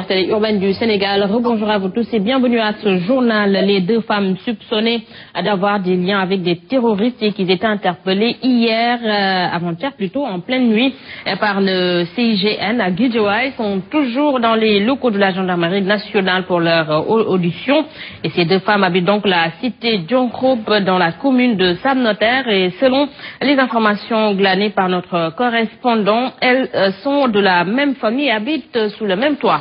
Télé urbaine du Sénégal, rebonjour à vous tous et bienvenue à ce journal. Les deux femmes soupçonnées d'avoir des liens avec des terroristes et qui étaient interpellées hier, avant-hier plutôt, en pleine nuit par le CIGN à Guédiawaye sont toujours dans les locaux de la gendarmerie nationale pour leur audition. Et ces deux femmes habitent donc la cité Djonkroup dans la commune de Sam Notaire et selon les informations glanées par notre correspondant, elles sont de la même famille et habitent sous le même toit.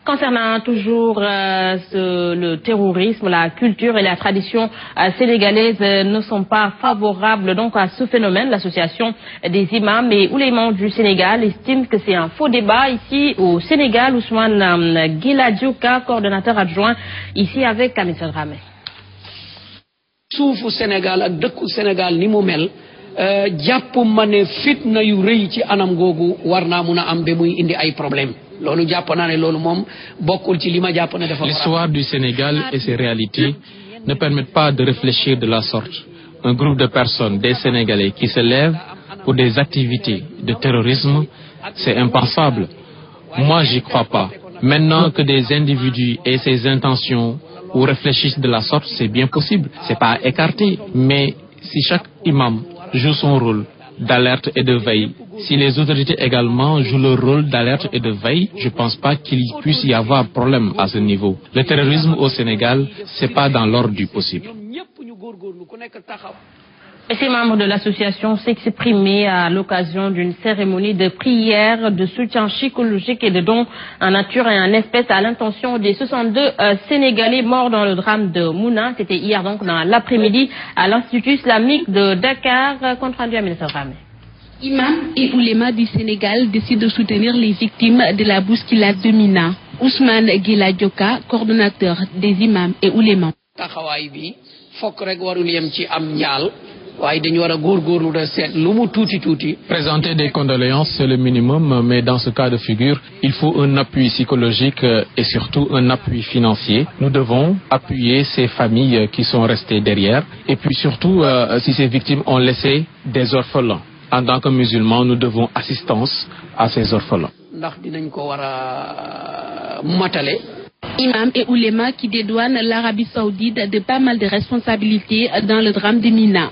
Concernant toujours le terrorisme, la culture et la tradition sénégalaise ne sont pas favorables donc à ce phénomène. L'association des imams et oulémas du Sénégal estime que c'est un faux débat ici au Sénégal. Ousmane Guiladjouka, coordonnateur adjoint ici avec Kamissa Dramé. Suufu Sénégal ak dëkku Sénégal ni mu mel jàpp ma ne fitna yu rëy ci anam googu war naa mun a am ba muy indi ay problème. L'histoire du Sénégal et ses réalités ne permettent pas de réfléchir de la sorte. Un groupe de personnes, des Sénégalais, qui se lèvent pour des activités de terrorisme, c'est impensable. Moi, j'y crois pas. Maintenant que des individus aient ces intentions ou réfléchissent de la sorte, c'est bien possible. C'est pas écarté. Mais si chaque imam joue son rôle d'alerte et de veille, si les autorités également jouent leur rôle d'alerte et de veille, je ne pense pas qu'il puisse y avoir problème à ce niveau. Le terrorisme au Sénégal, ce n'est pas dans l'ordre du possible. Et ces membres de l'association s'exprimaient à l'occasion d'une cérémonie de prière, de soutien psychologique et de dons en nature et en espèces à l'intention des 62 Sénégalais morts dans le drame de Mouna. C'était hier donc dans l'après-midi à l'Institut islamique de Dakar, compte rendu à Ministre Ramé. Imams et oulémas du Sénégal décident de soutenir les victimes de la bousculade de Mina. Ousmane Guiladjouka, coordonnateur des imams et oulémas. Présenter des condoléances, c'est le minimum, mais dans ce cas de figure, il faut un appui psychologique et surtout un appui financier. Nous devons appuyer ces familles qui sont restées derrière et puis surtout, si ces victimes ont laissé des orphelins. En tant que musulmans, nous devons assistance à ces orphelins. Imams et oulémas qui dédouanent l'Arabie Saoudite de pas mal de responsabilités dans le drame de Mina.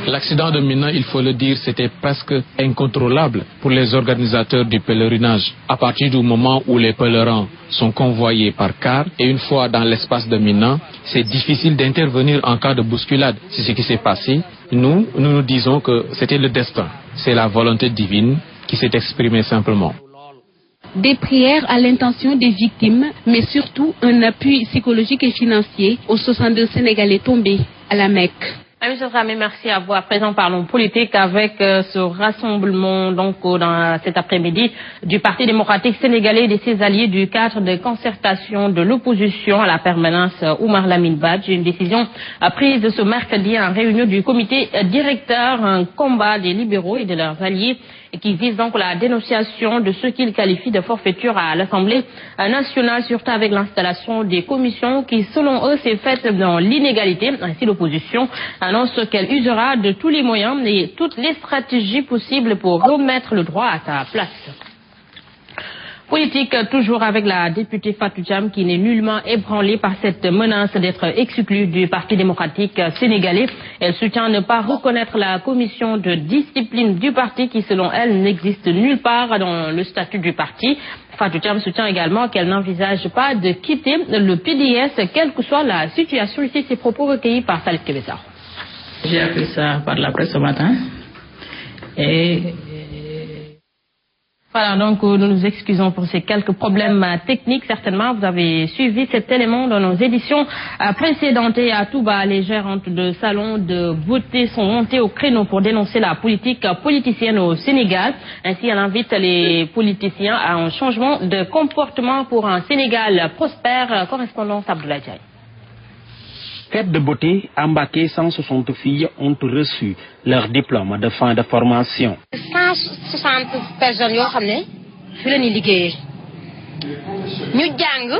L'accident de Mina, il faut le dire, c'était presque incontrôlable pour les organisateurs du pèlerinage. À partir du moment où les pèlerins sont convoyés par car et une fois dans l'espace de Mina, c'est difficile d'intervenir en cas de bousculade. C'est ce qui s'est passé. Nous disons que c'était le destin. C'est la volonté divine qui s'est exprimée simplement. Des prières à l'intention des victimes, mais surtout un appui psychologique et financier aux 62 Sénégalais tombés à la Mecque. Monsieur Ramé, merci à vous. À présent, parlons politique avec ce rassemblement donc dans cet après-midi du Parti démocratique sénégalais et de ses alliés du cadre de concertation de l'opposition à la permanence Oumar Lamine Badji. Une décision prise ce mercredi en réunion du comité directeur, un combat des libéraux et de leurs alliés qui vise donc la dénonciation de ce qu'ils qualifient de forfaiture à l'Assemblée nationale, surtout avec l'installation des commissions qui, selon eux, s'est faite dans l'inégalité. Ainsi, l'opposition annonce qu'elle usera de tous les moyens et toutes les stratégies possibles pour remettre le droit à sa place. Politique toujours avec la députée Fatou Thiam qui n'est nullement ébranlée par cette menace d'être exclue du Parti démocratique sénégalais. Elle soutient ne pas reconnaître la commission de discipline du parti qui, selon elle, n'existe nulle part dans le statut du parti. Fatou Thiam soutient également qu'elle n'envisage pas de quitter le PDS, quelle que soit la situation. Ici, ces propos recueillis par Salif Kébessa. J'ai appris ça par la presse ce matin et voilà, donc nous nous excusons pour ces quelques problèmes techniques. Certainement, vous avez suivi cet élément dans nos éditions précédentes. Et à Touba, les gérantes de salons de beauté sont montées au créneau pour dénoncer la politique politicienne au Sénégal. Ainsi, elle invite les politiciens à un changement de comportement pour un Sénégal prospère. Correspondant Abdoulaye Diaye. Fête de beauté, à Mbacké, 160 filles ont reçu leur diplôme de fin de formation. 160 personnes yoo xam ne fi la ñuy liggéeyee ñu jàng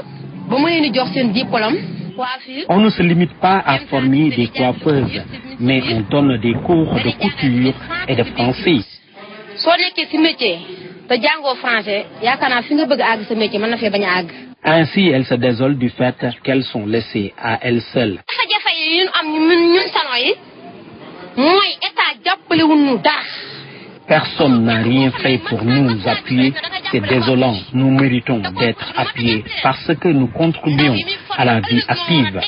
ba mu leen di jox seen diplôme. On ne se limite pas à former des coiffeuses. mais on donne des cours de couture et de français. Ainsi, elles se désolent du fait qu'elles sont laissées à elles seules. Personne n'a rien fait pour nous appuyer. C'est désolant. Nous méritons d'être appuyés parce que nous contribuons à la vie active.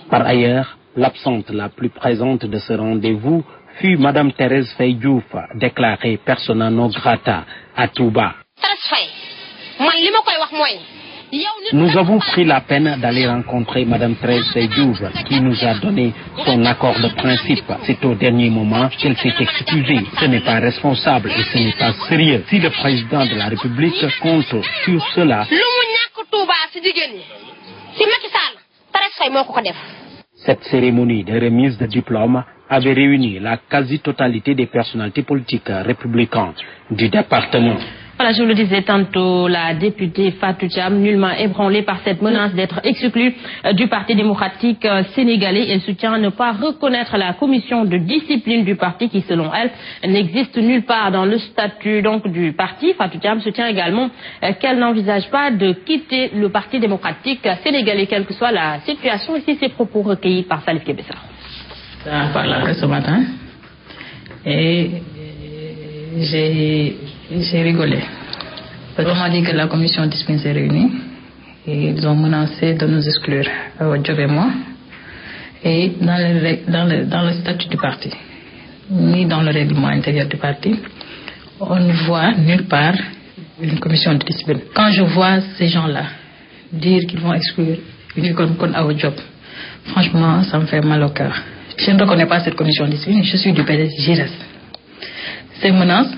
Par ailleurs, l'absente la plus présente de ce rendez-vous fut Madame Thérèse Faye Diouf, déclarée persona non grata à Touba. Nous avons pris la peine d'aller rencontrer Madame Thérèse Faye Diouf qui nous a donné son accord de principe. C'est au dernier moment qu'elle s'est excusée. Ce n'est pas responsable et ce n'est pas sérieux. Si le président de la République compte sur cela, cette cérémonie de remise de diplôme avait réuni la quasi-totalité des personnalités politiques républicaines du département. Voilà, je vous le disais tantôt, la députée Fatou Thiam, nullement ébranlée par cette menace d'être exclue du Parti démocratique sénégalais. Elle soutient ne pas reconnaître la commission de discipline du parti qui, selon elle, n'existe nulle part dans le statut du parti. Fatou Thiam soutient également qu'elle n'envisage pas de quitter le Parti démocratique sénégalais, quelle que soit la situation. Ici, ces propos recueillis par Salif Kébessa. Par la presse ce matin, et j'ai rigolé. On m'a dit que la commission de discipline s'est réunie et ils ont menacé de nous exclure, Job et moi, et dans le statut du parti, ni dans le règlement intérieur du parti, on ne voit nulle part une commission de discipline. Quand je vois ces gens-là dire qu'ils vont exclure une icône comme Awa Diop, franchement, ça me fait mal au cœur. Je ne reconnais pas cette commission de discipline, je suis du PDS, j'y reste. Ces menaces,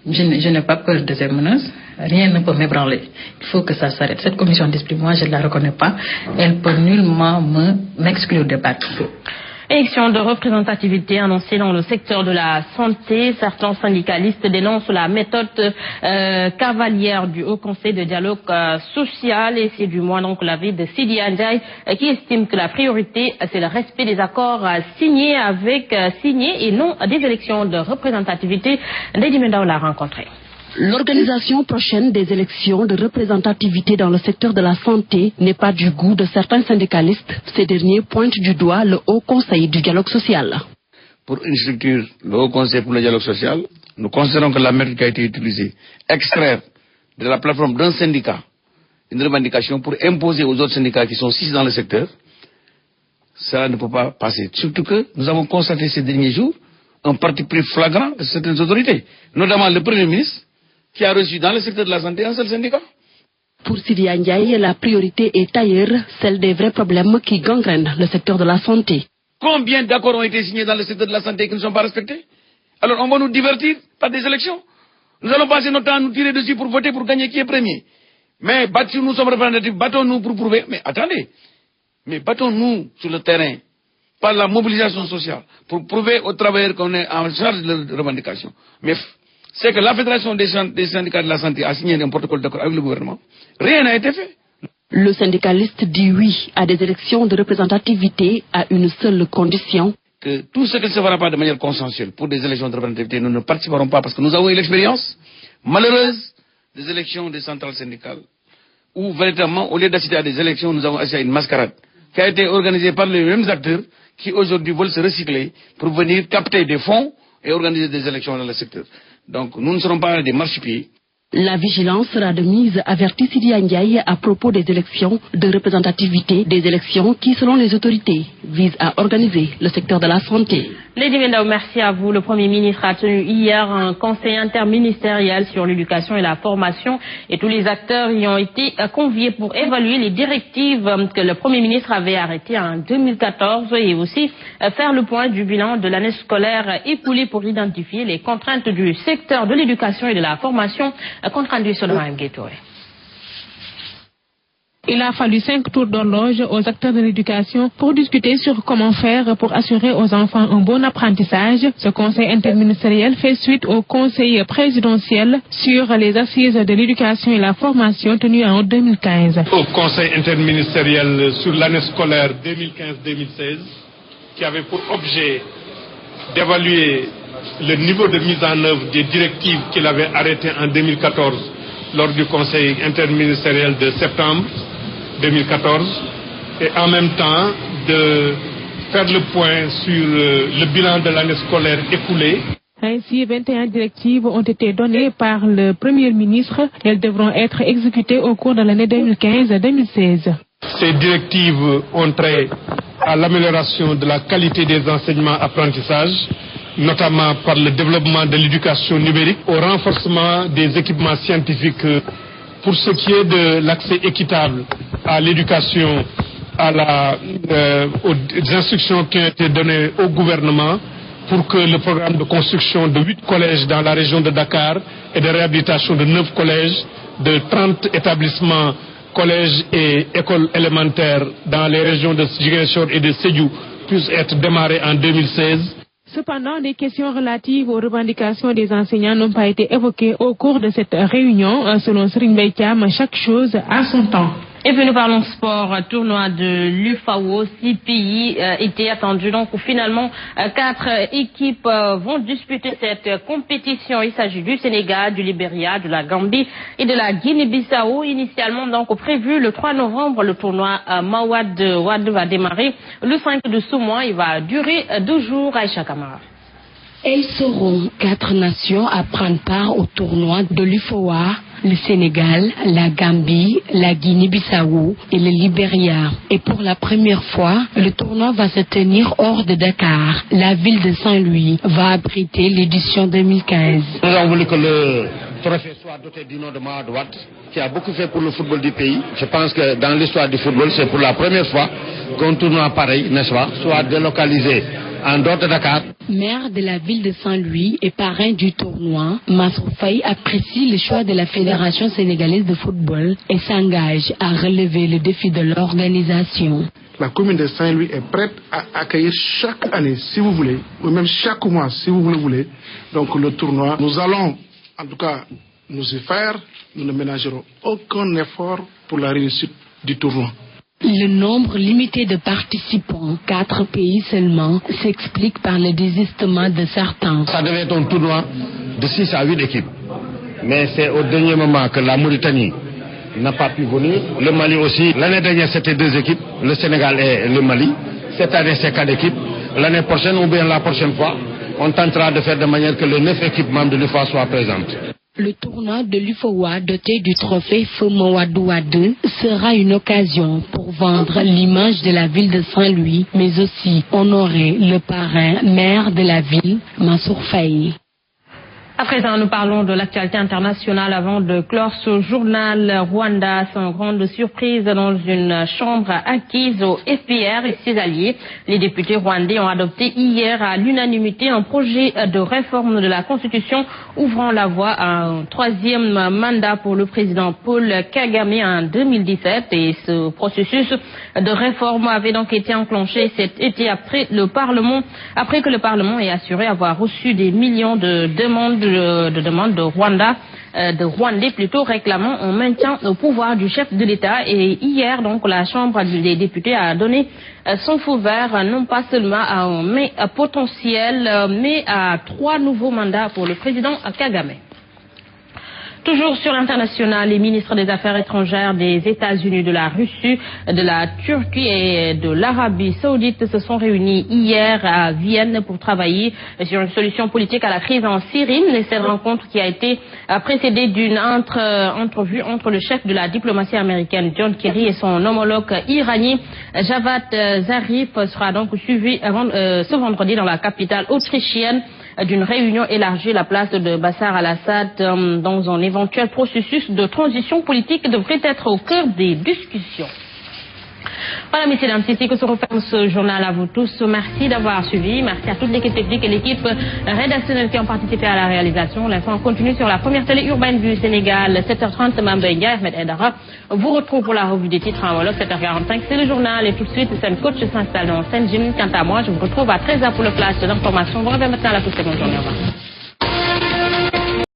je n'ai pas peur de ces menaces, rien ne peut m'ébranler. Il faut que ça s'arrête. Cette commission de discipline, moi je ne la reconnais pas, elle peut nullement m'exclure des partis. Élection de représentativité annoncée dans le secteur de la santé. Certains syndicalistes dénoncent la méthode cavalière du Haut Conseil de dialogue social et c'est du moins donc l'avis de Sidi Ndiaye qui estime que la priorité c'est le respect des accords signés et non des élections de représentativité. Lady Mendao l'a rencontré. L'organisation prochaine des élections de représentativité dans le secteur de la santé n'est pas du goût de certains syndicalistes. Ces derniers pointent du doigt le Haut Conseil du dialogue social. Pour une structure, le Haut Conseil pour le dialogue social, nous considérons que la méthode qui a été utilisée, extraire de la plateforme d'un syndicat une revendication pour imposer aux autres syndicats qui sont 6 dans le secteur, cela ne peut pas passer. Surtout que nous avons constaté ces derniers jours un parti pris flagrant de certaines autorités, notamment le Premier ministre, qui a reçu dans le secteur de la santé un seul syndicat. Pour Sidi Ndiaye, la priorité est ailleurs, celle des vrais problèmes qui gangrènent le secteur de la santé. Combien d'accords ont été signés dans le secteur de la santé qui ne sont pas respectés? Alors on va nous divertir par des élections. Nous allons passer notre temps à nous tirer dessus pour voter pour gagner qui est premier. Mais nous sommes représentatifs, battons-nous pour prouver. Mais attendez, mais battons-nous sur le terrain par la mobilisation sociale pour prouver aux travailleurs qu'on est en charge de leurs revendications. Mais c'est que la Fédération des syndicats de la santé a signé un protocole d'accord avec le gouvernement. Rien n'a été fait. Le syndicaliste dit oui à des élections de représentativité à une seule condition. Que tout ce qui ne se fera pas de manière consensuelle pour des élections de représentativité, nous ne participerons pas parce que nous avons eu l'expérience malheureuse des élections des centrales syndicales où véritablement, au lieu d'assister à des élections, nous avons assisté à une mascarade qui a été organisée par les mêmes acteurs qui aujourd'hui veulent se recycler pour venir capter des fonds et organiser des élections dans le secteur. Donc nous ne serons pas des marchepieds. La vigilance sera de mise, avertit Sidi Ndiaye à propos des élections de représentativité, des élections qui, selon les autorités, visent à organiser le secteur de la santé. Lady Mendao, merci à vous. Le Premier ministre a tenu hier un conseil interministériel sur l'éducation et la formation et tous les acteurs y ont été conviés pour évaluer les directives que le Premier ministre avait arrêtées en 2014 et aussi faire le point du bilan de l'année scolaire écoulée pour identifier les contraintes du secteur de l'éducation et de la formation. Compte rendu sur le Mme Guétoé. Il a fallu 5 tours d'horloge aux acteurs de l'éducation pour discuter sur comment faire pour assurer aux enfants un bon apprentissage. Ce conseil interministériel fait suite au conseil présidentiel sur les assises de l'éducation et la formation tenu en 2015. Au conseil interministériel sur l'année scolaire 2015-2016 qui avait pour objet d'évaluer le niveau de mise en œuvre des directives qu'il avait arrêtées en 2014 lors du conseil interministériel de septembre 2014 et en même temps de faire le point sur le bilan de l'année scolaire écoulée. Ainsi, 21 directives ont été données par le Premier ministre. Elles devront être exécutées au cours de l'année 2015-2016. Ces directives ont trait à l'amélioration de la qualité des enseignements-apprentissages, notamment par le développement de l'éducation numérique, au renforcement des équipements scientifiques pour ce qui est de l'accès équitable à l'éducation, aux instructions qui ont été données au gouvernement pour que le programme de construction de 8 collèges dans la région de Dakar et de réhabilitation de 9 collèges, de 30 établissements, collèges et écoles élémentaires dans les régions de Ziguinchor et de Sédhiou puissent être démarrés en 2016. Cependant, des questions relatives aux revendications des enseignants n'ont pas été évoquées au cours de cette réunion. Selon Serigne Mbaye Thiam, chaque chose a son temps. Et puis nous parlons sport, tournoi de l'UFAO, 6 pays étaient attendus. Donc finalement, 4 équipes vont disputer cette compétition. Il s'agit du Sénégal, du Libéria, de la Gambie et de la Guinée-Bissau. Initialement donc prévu le 3 novembre, le tournoi Mawade Wade va démarrer le 5 de ce mois. Il va durer 2 jours. Aïcha Kamara. Elles seront 4 nations à prendre part au tournoi de l'UFOA, le Sénégal, la Gambie, la Guinée-Bissau et le Libéria. Et pour la première fois, le tournoi va se tenir hors de Dakar. La ville de Saint-Louis va abriter l'édition 2015. Nous avons voulu que le trophée soit doté du nom de Mawade Wade, qui a beaucoup fait pour le football du pays. Je pense que dans l'histoire du football, c'est pour la première fois qu'un tournoi pareil, n'est-ce pas, soit délocalisé en dehors de Dakar. Maire de la ville de Saint-Louis et parrain du tournoi, Mansour Faye apprécie le choix de la Fédération sénégalaise de football et s'engage à relever le défi de l'organisation. La commune de Saint-Louis est prête à accueillir chaque année, si vous voulez, ou même chaque mois, si vous le voulez, donc le tournoi. Nous allons, en tout cas, nous y faire. Nous ne ménagerons aucun effort pour la réussite du tournoi. Le nombre limité de participants, 4 pays seulement, s'explique par le désistement de certains. Ça devait être un tournoi de 6 à 8 équipes. Mais c'est au dernier moment que la Mauritanie n'a pas pu venir. Le Mali aussi. L'année dernière, c'était 2 équipes, le Sénégal et le Mali. Cette année, c'est 4 équipes. L'année prochaine, ou bien la prochaine fois, on tentera de faire de manière que les 9 équipes membres de l'UFA soient présentes. Le tournoi de l'UFOA doté du trophée Feu Mawade Wade sera une occasion pour vendre l'image de la ville de Saint-Louis, mais aussi honorer le parrain, maire de la ville, Mansour Faye. À présent, nous parlons de l'actualité internationale avant de clore ce journal. Rwanda, sans grande surprise, dans une chambre acquise au FPR et ses alliés. Les députés rwandais ont adopté hier à l'unanimité un projet de réforme de la Constitution ouvrant la voie à un 3e mandat pour le président Paul Kagame en 2017. Et ce processus de réforme avait donc été enclenché cet été après que le Parlement ait assuré avoir reçu des millions de demandes de Rwandais plutôt réclamant un maintien au pouvoir du chef de l'État. Et hier, donc, la Chambre des députés a donné son feu vert, non pas seulement à un potentiel, mais à 3 nouveaux mandats pour le président Kagame. Toujours sur l'international, les ministres des Affaires étrangères des États-Unis, de la Russie, de la Turquie et de l'Arabie Saoudite se sont réunis hier à Vienne pour travailler sur une solution politique à la crise en Syrie. Cette rencontre qui a été précédée d'une entrevue entre le chef de la diplomatie américaine John Kerry et son homologue iranien Javad Zarif sera donc suivi ce vendredi dans la capitale autrichienne d'une réunion élargie. La place de Bachar al-Assad dans un éventuel processus de transition politique devrait être au cœur des discussions. Voilà, messieurs, dames, c'est ici que se referme ce journal à vous tous. Merci d'avoir suivi. Merci à toute l'équipe technique et l'équipe rédactionnelle qui ont participé à la réalisation. L'info continue sur la première télé urbaine du Sénégal, 7h30, Mambenga, Ahmed Edara vous retrouve pour la revue des titres en Wolof, 7h45. C'est le journal et tout de suite, c'est un coach s'installe dans Saint-Jim. Quant à moi, je vous retrouve à 13h pour le flash d'information. Bon réveil maintenant à la toute seconde journée. Au revoir.